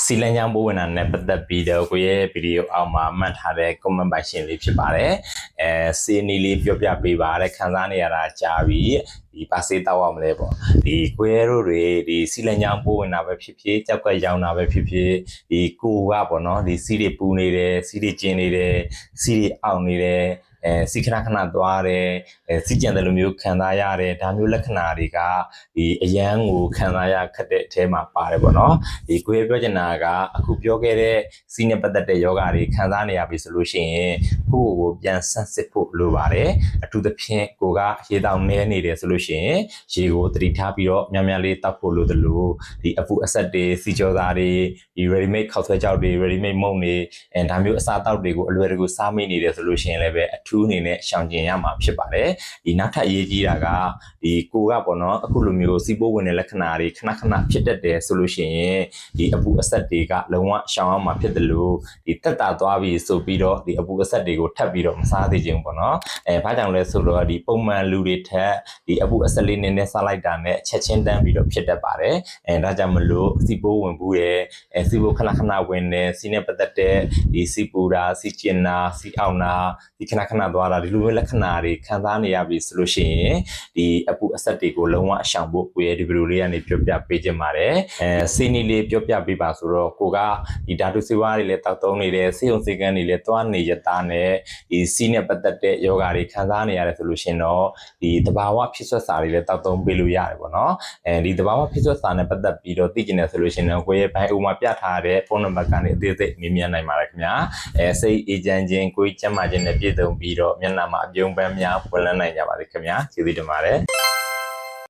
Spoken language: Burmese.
စီလန်ချောင်းပိုးဝင်တာနဲ့ပတ်သက်ပြီးတော့ကိုရဲ့ဗီဒီယိုအောက်မှာမှတ်ထားတဲ့ comment ပိုင်ရှင်လေးဖြစ်ပါတယ်စီနီလေးပြောပြပေးပါတဲ့ခံစားနေရတာကြာပြီဒီပါစေးတောက်အောင်မလဲပေါ့ဒီကိုရဲတို့တွေဒီစီလန်ချောင်းပိုးဝင်တာပဲဖြစ်ဖြစ်ကြောက်ကရောင်တာပဲဖြစ်ဖြစ်ဒီကိုကပေါ့နော်ဒီစီးတွေပူနေတယ်စီးတွေကျင်နေတယ်စီးတွေအောင့်နေတယ်စီခဏခဏသွားတယ်စီကြံတယ်လိုမျိုးခံစားရတယ်ဒါမျိုးလက္ခဏာတွေကဒီအရန်ကိုခံစားရခက်တဲ့အထဲမှာပါတယ်ပေါ့နော်ဒီကိုယ်ပြောချင်တာကအခုပြောခဲ့တဲ့စီးနဲ့ပတ်သက်တဲ့ယောဂတွေခံစားနေရပြီဆိုလို့ရှိရင်ကိုယ့်ကိုပြန်ဆန်းစစ်ဖို့လိုပါတယ်အထူးသဖြင့်ကိုကရေတောင်နေနေတယ်ဆိုလို့ရှိရင်ရေကိုသတိထားပြီးတော့များများလေးတောက်ဖို့လိုသလိုဒီအပူအဆက်တွေစီကြောသားတွေဒီ ready made ခောက်ဆွဲကြောက်တွေ ready made မုန့်တွေဒါမျိုးအစားအသောက်တွေကိုအလွယ်တကူစားမိနေတယ်ဆိုလို့ရှိရင်လည်းပဲအထူးအနေနဲ့ရှောင်ကျဉ်ရမှာဖြစ်ပါတယ်ဒီနောက်ထပ်အရေးကြီးတာကဒီကိုကပေါ့နော်အခုလိုမျိုးစီးပိုးဝင်တဲ့လက္ခဏာတွေခဏခဏဖြစ်တတ်တယ်ဆိုလို့ရှိရင်ဒီအပူအဆက်တွေကလုံးဝရှောင်အောင်မှာဖြစ်တယ်လို့ဒီတက်တာသွားပြီးဆိုပြီးတော့ဒီအပူအဆက်တွေကိုထပ်ပြီးတော့မစားသေးခြင်းပေါ့နော်ဘာကြောင့်လဲဆိုတော့ဒီပုံမှန်လူတွေထက်ဒီအပူအဆက်လေးနည်းနည်းစားလိုက်တာနဲ့ချက်ချင်းတန်းပြီးတော့ဖြစ်တတ်ပါတယ်ဒါကြောင့်မလို့စီးပိုးဝင်ဘူးရဲ့စီးပိုးခဏခဏဝင်တယ်စီးနဲ့ပတ်သက်တဲ့ဒီစီးပူတာစီးကျင်တာစီးအောင်တာဒီခဏခဏသွားတာဒီလိုမျိုးလက္ခဏာတွေခံစားနေရပြီဆိုလို့ရှိရင်ဒီအပူအဆက်တွေကိုလုံးဝအရှောင်ဖို့ကိုရဲ့ဒီဗီဒီယိုလေးကနေပြောပြပေးခြင်းပါတယ်စီနီလေးပြောပြပေးပါဆိုတော့ကိုကဒီဓာတုဆေးဝါးတွေလည်းတောက်သုံးနေတယ်ဆေးရုံဆေးကန်းတွေလည်းသွားနေရတာနဲ့ဒီစီးနဲ့ပတ်သက်တဲ့ယောဂါတွေခံစားနေရတယ်ဆိုလို့ရှိရင်တော့ဒီတဘာဝဖြစ်ဆွတ်စာတွေလည်းတောက်သုံးပေးလို့ရတယ်ပေါ့နော်ဒီတဘာဝဖြစ်ဆွတ်စာနဲ့ပတ်သက်ပြီးတော့သိကျင်တယ်ဆိုလို့ရှိရင်တော့ကိုရဲ့ဘိုင်အိုမှာပြထားတဲ့ဖုန်းနံပါတ်ကနေအသေးစိတ်မေးမြန်းနိုင်ပါတယ်ခင်ဗျာစိတ်အေဂျင့်ချင်းကိုကျမ်းမာခြင်းနဲ့ပြည့်စုံပြီးတော့မျက်နှာမှာအပြုံးပန်းများပွင့်လန်းနိုင်ကြပါစေခင်ဗျာကျေးဇူးတင်ပါတယ်